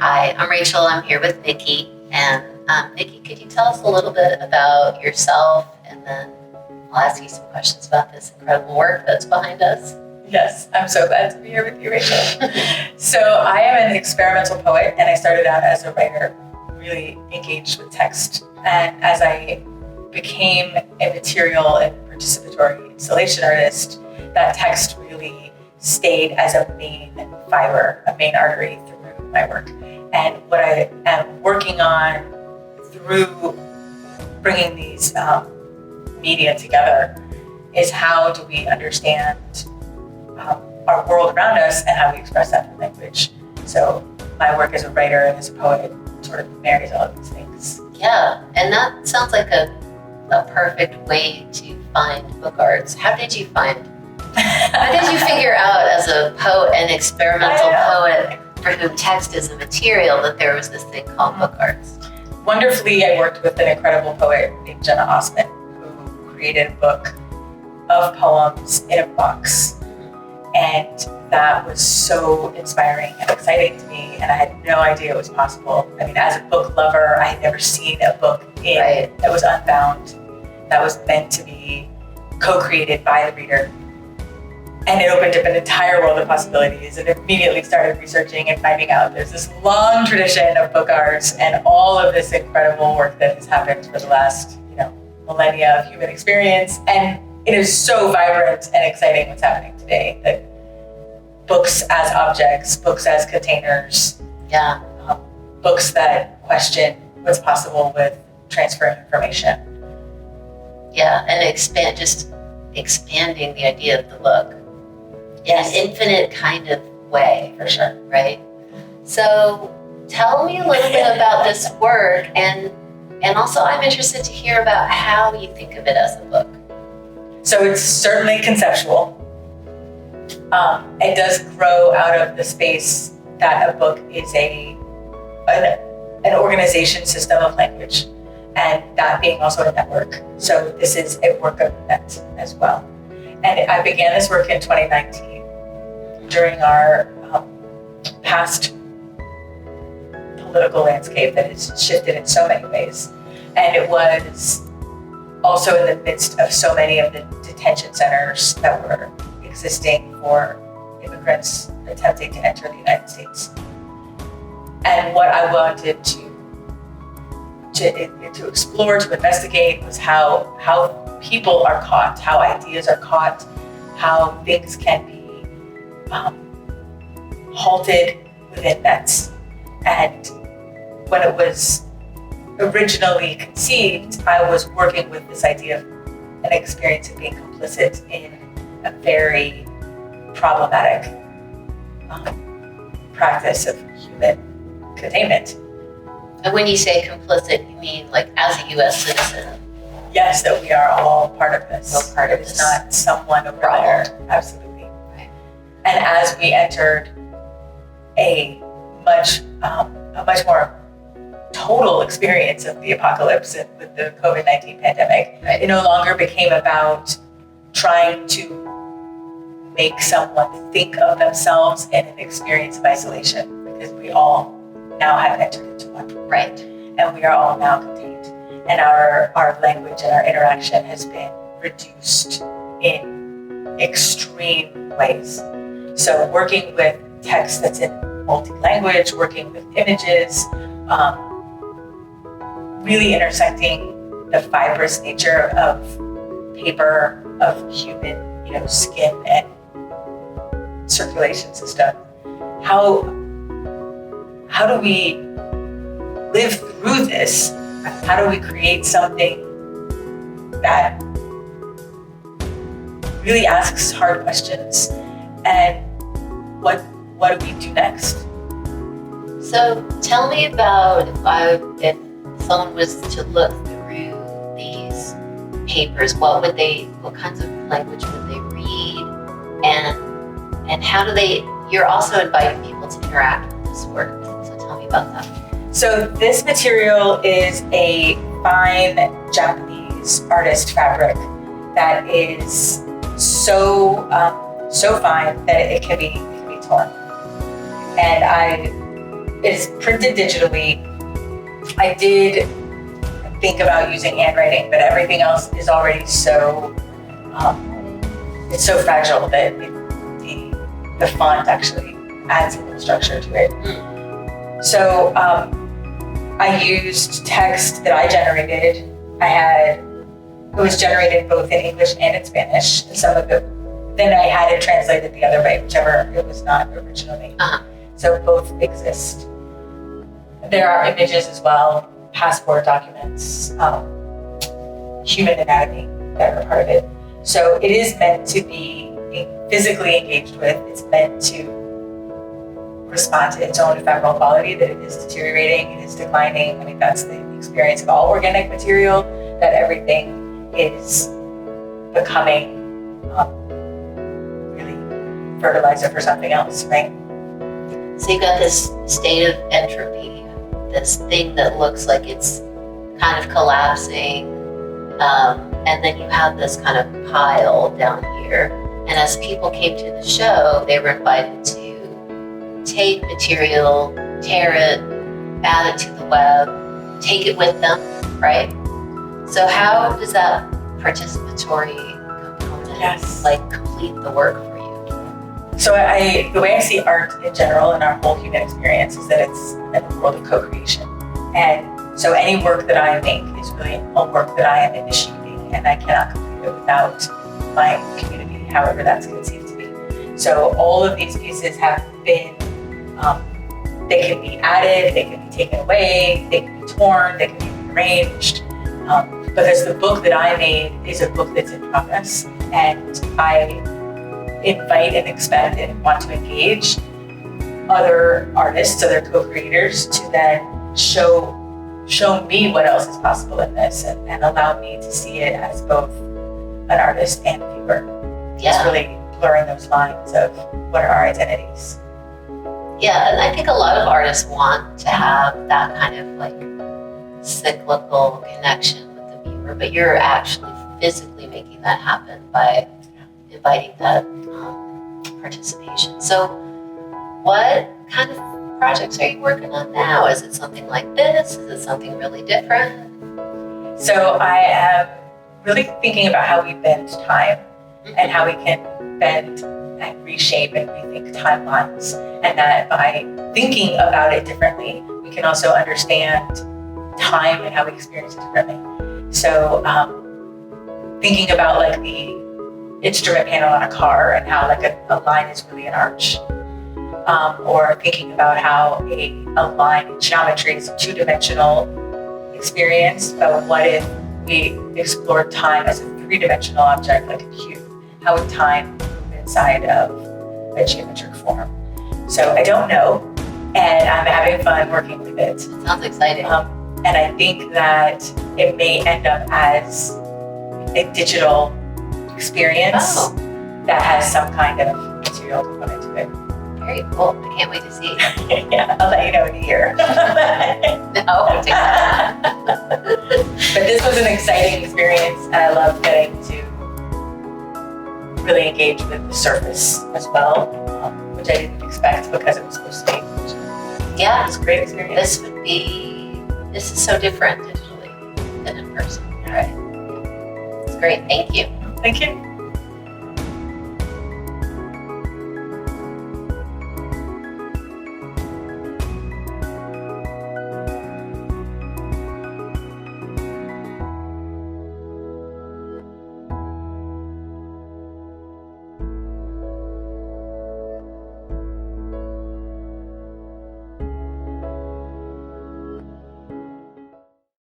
Hi, I'm Rachel. I'm here with Nikki. And Nikki, could you tell us a little bit about yourself? And then I'll ask you some questions about this incredible work that's behind us. Yes, I'm so glad to be here with you, Rachel. So I am an experimental poet, and I started out as a writer, really engaged with text. And as I became a material and participatory installation artist, that text really stayed as a main fiber, a main artery through my work. And what I am working on through bringing these media together is how do we understand our world around us and how we express that in language. So my work as a writer and as a poet sort of marries all of these things. Yeah, and that sounds like a perfect way to find book arts. How did you figure out as a poet, an experimental poet for whom text is a material, that there was this thing called book arts? Wonderfully, I worked with an incredible poet named Jenna Osman, who created a book of poems in a box. And that was so inspiring and exciting to me, and I had no idea it was possible. I mean, as a book lover, I had never seen a book that was unbound, that was meant to be co-created by the reader. And it opened up an entire world of possibilities, and immediately started researching and finding out there's this long tradition of book arts and all of this incredible work that has happened for the last, millennia of human experience. And it is so vibrant and exciting what's happening today, that books as objects, books as containers, books that question what's possible with transferring information. Yeah, and expanding the idea of the book. Yes. In an infinite kind of way. For sure. Right? So tell me a little bit about this work, and also I'm interested to hear about how you think of it as a book. So it's certainly conceptual. It does grow out of the space that a book is an organization system of language, and that being also a network. So this is a work of net as well. And I began this work in 2019 during our past political landscape that has shifted in so many ways. And it was also in the midst of so many of the detention centers that were existing for immigrants attempting to enter the United States. And what I wanted to explore, to investigate, was how people are caught, how ideas are caught, how things can be halted within nets. And when it was originally conceived, I was working with this idea of an experience of being complicit in a very problematic practice of human containment. And when you say complicit, you mean like as a U.S. citizen? Yes, that we are all part of this. All part of this. It's not someone over there. Absolutely. Right. And as we entered a much more total experience of the apocalypse and with the COVID-19 pandemic, it no longer became about trying to make someone think of themselves in an experience of isolation, because we all now have entered into one. Right. And we are all now contained. And our language and our interaction has been reduced in extreme ways. So working with text that's in multi-language, working with images, really intersecting the fibrous nature of paper, of human, skin and circulation system. How do we live through this? How do we create something that really asks hard questions? And what do we do next? So tell me about if someone was to look through these papers, what kinds of language would they read, and how do you're also inviting people to interact with this work, so tell me about that. So this material is a fine Japanese artist fabric that is so fine that it can be torn. And I is printed digitally. I did think about using handwriting, but everything else is already so, it's so fragile that the font actually adds a little structure to it. So I used text that I generated. It was generated both in English and in Spanish. Some of it, then I had it translated the other way, whichever it was not originally. So both exist. There are images as well, passport documents, human anatomy that are part of it. So it is meant to be physically engaged with. It's meant to respond to its own ephemeral quality, that it is deteriorating, it is declining. I mean, that's the experience of all organic material, that everything is becoming really fertilizer for something else, right? So you got this state of entropy, this thing that looks like it's kind of collapsing, and then you have this kind of pile down here. And as people came to the show, they were invited to take material, tear it, add it to the web, take it with them, right? So how does that participatory component complete the work for you? So the way I see art in general and our whole human experience is that it's in the world of co-creation. And so any work that I make is really a work that I am initiating, and I cannot complete it without my community, however that's conceived to be. So all of these pieces have been, they can be added, they can be taken away, they can be torn, they can be rearranged. Because the book that I made is a book that's in progress, and I invite and expect and want to engage other artists, other co-creators, to then show me what else is possible in this, and allow me to see it as both an artist and a viewer. Yeah. It's really blurring those lines of what are our identities. Yeah, and I think a lot of artists want to have that kind of like cyclical connection with the viewer, but you're actually physically making that happen by inviting that participation. So what kind of projects are you working on now? Is it something like this? Is it something really different? So I am really thinking about how we bend time and how we can bend and reshape and rethink timelines, and that by thinking about it differently, we can also understand time and how we experience it differently. So thinking about like the instrument panel on a car and how like a line is really an arch, or thinking about how a line in geometry is a two-dimensional experience, but what if we explored time as a three-dimensional object like a cube? How would time move inside of a geometric form? So I don't know, and I'm having fun working with it. It sounds exciting. And I think that it may end up as a digital experience that has some kind of material component to it. Very cool. I can't wait to see. Yeah, I'll let you know in a year. No, But this was an exciting experience, and I love getting to really engage with the surface as well, which I didn't expect because it was supposed to be. Yeah, It was a great experience. This is so different digitally than in person. All right. It's great. Thank you. Thank you.